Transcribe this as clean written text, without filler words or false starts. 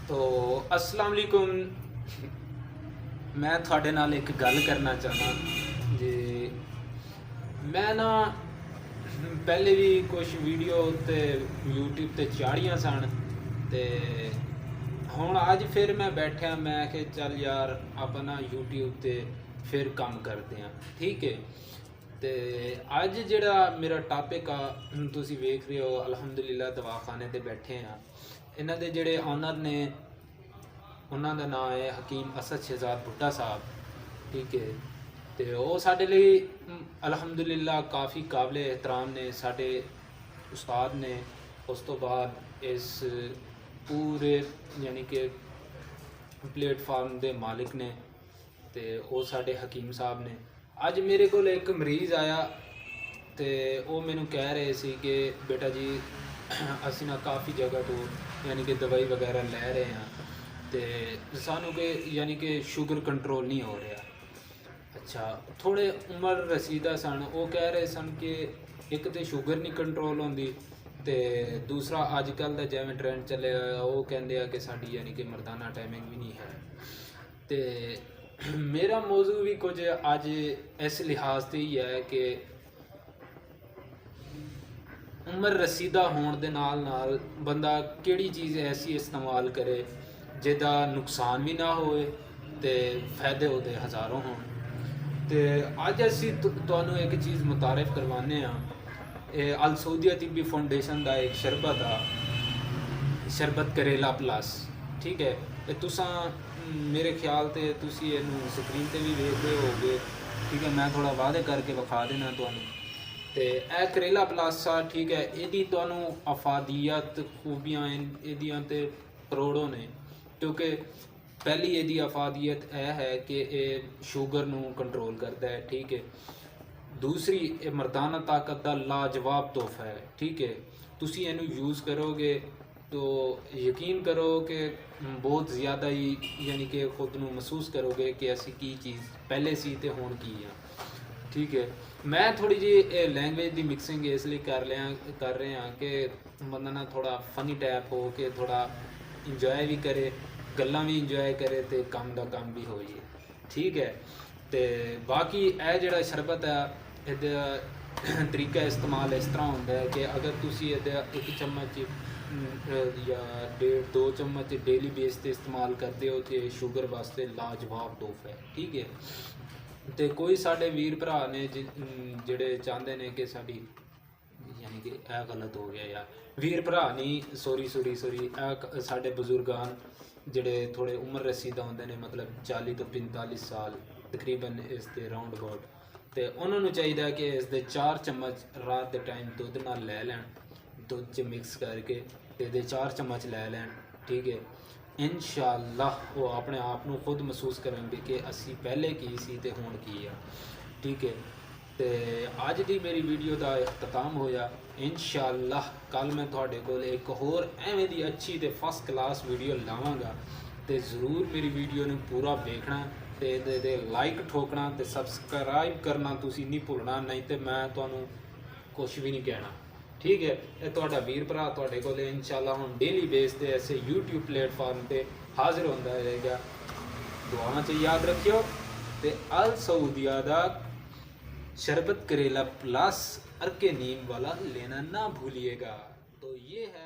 तो अस्सलाम वालेकुम। मैं थोड़े नाल एक गल करना चाहना जे मैं ना पहले भी कुछ वीडियो ते यूट्यूब ते चाढ़ियां सन ते हुण अज फिर मैं बैठा मैं कि चल यार आप ना यूट्यूब ते फिर काम करते हैं। ठीक है ਤੇ ਅੱਜ ਜਿਹੜਾ ਮੇਰਾ ਟਾਪਿਕ ਆ ਤੁਸੀਂ ਵੇਖ ਰਹੇ ਹੋ ਅਲਹਮਦੁਲਿਲਾ ਦਵਾਖਾਨੇ ਤੇ ਬੈਠੇ ਆ। ਇਹਨਾਂ ਦੇ ਜਿਹੜੇ ਓਨਰ ਨੇ ਉਹਨਾਂ ਦਾ ਨਾਮ ਹੈ ਹਕੀਮ ਅਸਦ ਸ਼ਹਿਜ਼ਾਦ ਭੁੱਟਾ ਸਾਹਿਬ। ਠੀਕ ਹੈ ਤੇ ਉਹ ਸਾਡੇ ਲਈ ਅਲਹਮਦੁਲਿਲਾ ਕਾਫੀ ਕਾਬਲੇ ਇਹਤਰਾਮ ਨੇ, ਸਾਡੇ ਉਸਤਾਦ ਨੇ। ਉਸ ਤੋਂ ਬਾਅਦ ਇਸ ਪੂਰੇ ਯਾਨੀ ਕਿ ਪਲੇਟਫਾਰਮ ਦੇ ਮਾਲਿਕ ਨੇ ਤੇ ਉਹ ਸਾਡੇ ਹਕੀਮ ਸਾਹਿਬ ਨੇ। ਅੱਜ ਮੇਰੇ ਕੋਲ ਇੱਕ ਮਰੀਜ਼ ਆਇਆ ਤੇ ਉਹ ਮੈਨੂੰ ਕਹਿ ਰਹੇ ਸੀ ਕਿ ਬੇਟਾ ਜੀ ਅਸੀਂ ਨਾ ਕਾਫੀ ਜਗ੍ਹਾ ਤੋਂ ਯਾਨੀ ਕਿ ਦਵਾਈ ਵਗੈਰਾ ਲੈ ਰਹੇ ਹਾਂ ਤੇ ਸਾਨੂੰ ਕਿ ਯਾਨੀ ਕਿ ਸ਼ੂਗਰ ਕੰਟਰੋਲ ਨਹੀਂ ਹੋ ਰਿਹਾ। ਅੱਛਾ, ਥੋੜੇ ਉਮਰ ਰਸੀਦਾ ਸਨ। ਉਹ ਕਹਿ ਰਹੇ ਸਨ ਕਿ ਇੱਕ ਤੇ ਸ਼ੂਗਰ ਨਹੀਂ ਕੰਟਰੋਲ ਹੁੰਦੀ ਤੇ ਦੂਸਰਾ ਅੱਜ ਕੱਲ੍ਹ ਦਾ ਜਿਵੇਂ ਟ੍ਰੈਂਡ ਚੱਲਿਆ ਹੋਇਆ ਉਹ ਕਹਿੰਦੇ ਆ ਕਿ ਸਾਡੀ ਯਾਨੀ ਕਿ ਮਰਦਾਨਾ ਟਾਈਮਿੰਗ ਵੀ ਨਹੀਂ ਹੈ। ਤੇ मेरा मौजू भी कुछ अज इस लिहाज से ही है कि उम्र रसीदा होने दे नाल बंदा किहड़ी चीज़ ऐसी इस्तेमाल करे जिहदा नुकसान भी ना होए ते फायदे उहदे हज़ारों होण। ते अज असीं तुहानूं एक चीज़ मुतारिफ करवाने अल सऊदिया तिब्बी फाउंडेशन का एक शरबत आ, शरबत करेला प्लस। ठीक है, ये तुसां मेरे ख्याल ते तुसी इहनूं स्क्रीन ते भी वेख रहे होगे। ठीक है, मैं थोड़ा वादे करके विखा देना तुहानूं। ते ए करेला प्लस आ। ठीक है, इहदी तुहानूं अफादियत खूबियां इहदियां ते करोड़ों ने, क्योंकि पहली इहदी अफादियत यह है कि यह शुगर नूं कंट्रोल करता है। ठीक है, दूसरी ये मर्दाना ताकत का लाजवाब तोहफा है। ठीक है, तुसी इहनूं यूज़ करोगे तो यकीन करो कि बहुत ज़्यादा ही यानी कि खुद नूं महसूस करोगे कि असी की चीज़ पहले सी ते हुण की आ। ठीक है, मैं थोड़ी जी लैंग्वेज की मिक्सिंग इसलिए कर रहे हैं कि बंदा ना थोड़ा फनी टाइप हो के थोड़ा इंजॉय भी करे, गल्लां भी इंजॉय करे ते काम दा काम भी हो जाए। ठीक है, तो बाकी यह जिहड़ा शरबत है इहदा तरीका इस्तेमाल इस तरह होंदा है कि अगर तुसी इहदा एक चम्मच या 1.5-2 चम्मच डेली बेस पे इस्तेमाल करते हो तो शुगर वास्ते लाजवाब तोहफा है। ठीक है, तो कोई साढ़े वीर भरा ने जिहड़े चाहते हैं कि साड़ी यानी कि यह गलत हो गया यार, वीर भरा नहीं सॉरी साढ़े बजुर्गान जिहड़े थोड़े उम्र रसीदा होंदे ने, मतलब 40 तो 45 साल तकरीबन इस दे राउंड अबाउट, तो उन्होंने चाहिए कि इस दे 4 चम्मच रात के टाइम दुध नाल लै लैन, दुध च मिक्स करके ते 4 चम्मच लै लैन। ठीक है, इंशाअल्लाह वो अपने आप को खुद महसूस करेंगे कि असी पहले की सी ते हुण की है। ठीक है, तो अज की मेरी वीडियो का इख्तिताम होया। इंशाअल्लाह कल मैं तुहाडे कोल एक होर एवें दी अच्छी ते फस्ट क्लास वीडियो लावांगा, तो ज़रूर मेरी वीडियो ने पूरा देखना ते लाइक ठोकना ते सबसक्राइब करना तुसी नहीं भुलना, नहीं तो मैं तुहानूं कुछ भी नहीं कहना। ठीक है, ये तुहाडा वीर भरा तुहाडे कोल इंशाअल्लाह हुण डेली बेस ते ऐसे यूट्यूब प्लेटफार्म पे हाजिर होंदा रहेगा। दुआवां च याद रखियो ते अल सऊदिया दा शरबत करेला प्लस अर्के नीम वाला लेना ना भूलिएगा। तो ये है